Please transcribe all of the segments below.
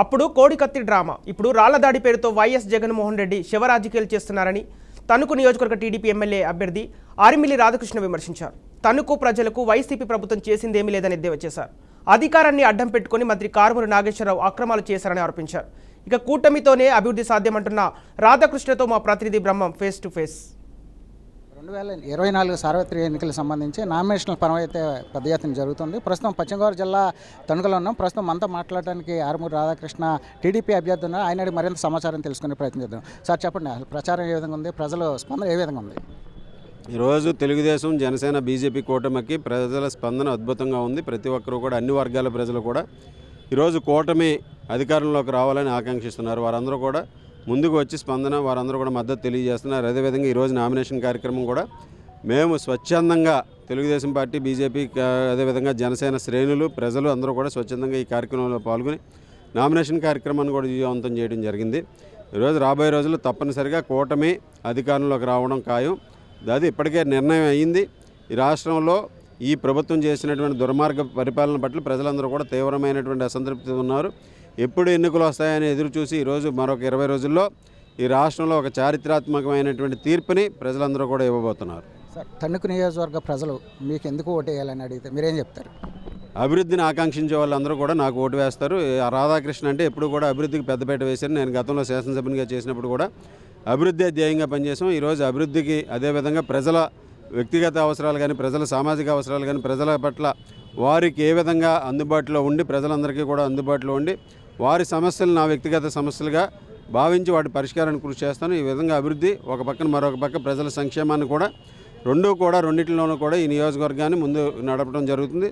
అప్పుడు కోడికత్తి డ్రామా, ఇప్పుడు రాళ్ల దాడి పేరుతో వైఎస్ జగన్మోహన్ రెడ్డి శివరాజకీయాలు చేస్తున్నారని తణుకు నియోజకవర్గ టీడీపీ ఎమ్మెల్యే అభ్యర్థి ఆరిమిల్లి రాధాకృష్ణ విమర్శించారు. తణుకు ప్రజలకు వైసీపీ ప్రభుత్వం చేసిందేమీ లేదని ఎద్దేవా చేశారు. అధికారాన్ని అడ్డం పెట్టుకుని మంత్రి కారుమూరి నాగేశ్వరరావు అక్రమాలు చేశారని ఆరోపించారు. ఇక కూటమితోనే అభివృద్ధి సాధ్యమంటున్న రాధాకృష్ణతో మా ప్రతినిధి బ్రహ్మం ఫేస్ టు ఫేస్. 2024 సార్వత్రిక ఎన్నికలకు సంబంధించి నామినేషనల్ పరం అయితే పెద్ద ఎత్తున జరుగుతుంది. ప్రస్తుతం పశ్చిమ గోదావరి జిల్లా తణుకులో ఉన్నాం. ప్రస్తుతం మనతో మాట్లాడడానికి ఆరుమూరి రాధాకృష్ణ టీడీపీ అభ్యర్థి ఉన్నారు. ఆయన మరింత సమాచారం తెలుసుకునే ప్రయత్నం చేద్దాం. సార్ చెప్పండి, అసలు ప్రచారం ఏ విధంగా ఉంది, ప్రజల స్పందన ఏ విధంగా ఉంది? ఈరోజు తెలుగుదేశం, జనసేన, బీజేపీ కూటమికి ప్రజల స్పందన అద్భుతంగా ఉంది. ప్రతి ఒక్కరూ కూడా, అన్ని వర్గాల ప్రజలు కూడా ఈరోజు కూటమి అధికారంలోకి రావాలని ఆకాంక్షిస్తున్నారు. వారందరూ కూడా ముందుకు వచ్చి స్పందన, వారందరూ కూడా మద్దతు తెలియజేస్తున్నారు. అదేవిధంగా ఈరోజు నామినేషన్ కార్యక్రమం కూడా మేము స్వచ్ఛందంగా తెలుగుదేశం పార్టీ, బీజేపీ, అదేవిధంగా జనసేన శ్రేణులు, ప్రజలు అందరూ కూడా స్వచ్ఛందంగా ఈ కార్యక్రమంలో పాల్గొని నామినేషన్ కార్యక్రమాన్ని కూడా విజయవంతం చేయడం జరిగింది. ఈరోజు రాబోయే రోజుల్లో తప్పనిసరిగా కూటమి అధికారంలోకి రావడం ఖాయం. అది ఇప్పటికే నిర్ణయం అయ్యింది. ఈ రాష్ట్రంలో ఈ ప్రభుత్వం చేసినటువంటి దుర్మార్గ పరిపాలన పట్ల ప్రజలందరూ కూడా తీవ్రమైనటువంటి అసంతృప్తి ఉన్నారు. ఎప్పుడు ఎన్నికలు వస్తాయని ఎదురు చూసి ఈరోజు మరొక 20 రోజుల్లో ఈ రాష్ట్రంలో ఒక చారిత్రాత్మకమైనటువంటి తీర్పుని ప్రజలందరూ కూడా ఇవ్వబోతున్నారు. సార్, తణుకు నియోజకవర్గ ప్రజలు మీకు ఎందుకు ఓటు వేయాలని అడిగితే మీరేం చెప్తారు? అభివృద్ధిని ఆకాంక్షించే వాళ్ళందరూ కూడా నాకు ఓటు వేస్తారు. రాధాకృష్ణ అంటే ఎప్పుడు కూడా అభివృద్ధికి పెద్దపీట వేశారు. నేను గతంలో శాసనసభ్యునిగా చేసినప్పుడు కూడా అభివృద్ధి ధ్యేయంగా పనిచేసాం. ఈరోజు అభివృద్ధికి, అదేవిధంగా ప్రజల వ్యక్తిగత అవసరాలు కానీ, ప్రజల సామాజిక అవసరాలు కానీ, ప్రజల పట్ల వారికి ఏ విధంగా అందుబాటులో ఉండి, ప్రజలందరికీ కూడా అందుబాటులో ఉండి, వారి సమస్యలు నా వ్యక్తిగత సమస్యలుగా భావించి వాటి పరిష్కారానికి కృషి చేస్తాను. ఈ విధంగా అభివృద్ధి ఒక పక్కన, మరొక పక్క ప్రజల సంక్షేమాన్ని కూడా రెండింటిలోనూ కూడా ఈ నియోజకవర్గాన్ని ముందు నడపడం జరుగుతుంది.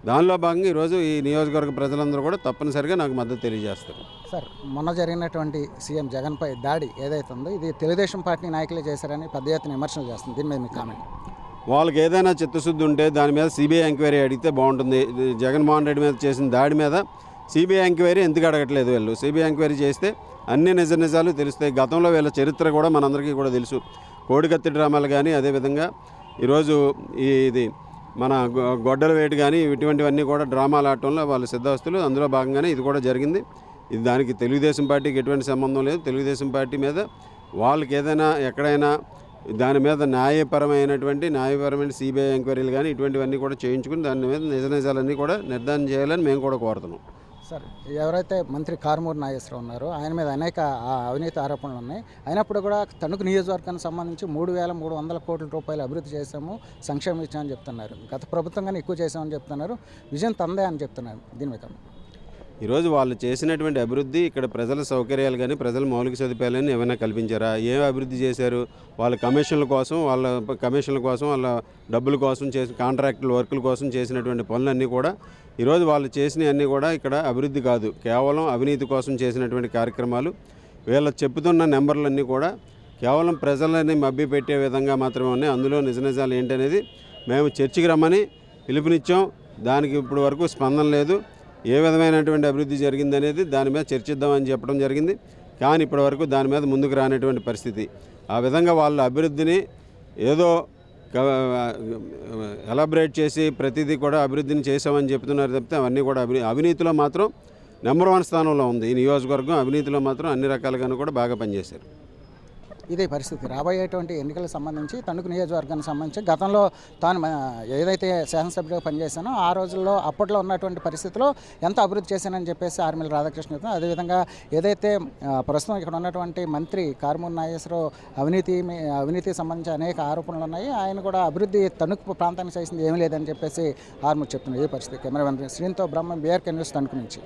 దానిలో భాగంగా ఈరోజు ఈ నియోజకవర్గ ప్రజలందరూ కూడా తప్పనిసరిగా నాకు మద్దతు తెలియజేస్తారు. సార్, మొన్న జరిగినటువంటి సీఎం జగన్పై దాడి ఏదైతే ఉందో ఇది తెలుగుదేశం పార్టీ నాయకులే చేశారని పెద్ద ఎత్తున విమర్శలు చేస్తుంది. దీని మీద మీ కామెంట్? వాళ్ళకి ఏదైనా చిత్తశుద్ధి ఉంటే దాని మీద సిబిఐ ఎంక్వైరీ అడిగితే బాగుంటుంది. జగన్మోహన్ రెడ్డి మీద చేసిన దాడి మీద సిబిఐ ఎంక్వైరీ ఎందుకు అడగట్లేదు? వీళ్ళు సిబిఐ ఎంక్వైరీ చేస్తే అన్ని నిజాలు తెలుస్తాయి. గతంలో వీళ్ళ చరిత్ర కూడా మనందరికీ కూడా తెలుసు. కోడికత్తి డ్రామాలు కానీ, అదేవిధంగా ఈరోజు ఇది మన గొడ్డల వేటు కానీ, ఇటువంటివన్నీ కూడా డ్రామాలు ఆడటంలో వాళ్ళు సిద్ధవస్తులు. అందులో భాగంగానే ఇది కూడా జరిగింది. ఇది దానికి తెలుగుదేశం పార్టీకి ఎటువంటి సంబంధం లేదు. తెలుగుదేశం పార్టీ మీద వాళ్ళకి ఏదైనా ఎక్కడైనా దాని మీద న్యాయపరమైన సిబిఐ ఎంక్వైరీలు కానీ ఇటువంటివన్నీ కూడా చేయించుకుని దాని మీద నిజాలన్నీ కూడా నిర్ధారణ చేయాలని మేము కూడా కోరుతున్నాం. సార్, ఎవరైతే మంత్రి కారుమూరి నాగేశ్వరరావు ఉన్నారో ఆయన మీద అనేక అవినీతి ఆరోపణలు ఉన్నాయి. అయినప్పుడు కూడా తణుకు నియోజకవర్గానికి సంబంధించి 3,300 కోట్ల రూపాయలు అభివృద్ధి చేశాము, సంక్షేమం ఇచ్చామని చెప్తున్నారు. గత ప్రభుత్వం కానీ ఎక్కువ చేశామని చెప్తున్నారు. విజయం తందే అని చెప్తున్నారు. దీని మీద ఈరోజు వాళ్ళు చేసినటువంటి అభివృద్ధి, ఇక్కడ ప్రజల సౌకర్యాలు కానీ, ప్రజల మౌలిక సదుపాయాలని ఏమైనా కల్పించారా? ఏం అభివృద్ధి చేశారు? వాళ్ళ కమిషన్ల కోసం, వాళ్ళ డబ్బుల కోసం చేసిన కాంట్రాక్టుల వర్కుల కోసం చేసినటువంటి పనులన్నీ కూడా ఈరోజు వాళ్ళు చేసినవన్నీ కూడా ఇక్కడ అభివృద్ధి కాదు, కేవలం అవినీతి కోసం చేసినటువంటి కార్యక్రమాలు. వీళ్ళ చెప్పుతున్న నెంబర్లన్నీ కూడా కేవలం ప్రజలని మభ్యపెట్టే విధంగా మాత్రమే ఉన్నాయి. అందులో నిజాలు ఏంటనేది మేము చర్చకి రమ్మని పిలుపునిచ్చాం. దానికి ఇప్పుడు వరకు స్పందన లేదు. ఏ విధమైనటువంటి అభివృద్ధి జరిగిందనేది దాని మీద చర్చిద్దామని చెప్పడం జరిగింది. కానీ ఇప్పటి వరకు దాని మీద ముందుకు రానటువంటి పరిస్థితి. ఆ విధంగా వాళ్ళ అభివృద్ధిని ఏదో ఎలాబరేట్ చేసి ప్రతిదీ కూడా అభివృద్ధిని చేసామని చెప్తున్నారు తప్పితే అవన్నీ కూడా అవినీతిలో మాత్రం నెంబర్ 1 స్థానంలో ఉంది. ఈ నియోజకవర్గం అవినీతిలో మాత్రం అన్ని రకాలుగాను కూడా బాగా పనిచేశారు. ఇదే పరిస్థితి. రాబోయేటువంటి ఎన్నికలకు సంబంధించి తణుకు నియోజకవర్గానికి సంబంధించి గతంలో తాను ఏదైతే శాసనసభ్యుడిగా పనిచేశానో ఆ రోజుల్లో అప్పట్లో ఉన్నటువంటి పరిస్థితిలో ఎంత అభివృద్ధి చేశానని చెప్పేసి ఆరిమిల్లి రాధాకృష్ణ చెప్తున్నారు. అదేవిధంగా ఏదైతే ప్రస్తుతం ఇక్కడ ఉన్నటువంటి మంత్రి కారుమూరి నాగేశ్వరరావు అవినీతికి సంబంధించి అనేక ఆరోపణలు ఉన్నాయి. ఆయన కూడా అభివృద్ధి తణుకు ప్రాంతానికి చేసింది ఏమీ లేదని చెప్పేసి ఆరుమూరి చెప్తున్నారు. ఇదే పరిస్థితి. కెమెరామెన్ శ్రీనితో బ్రహ్మం, బీఆర్కే న్యూస్, తణుకు నుంచి.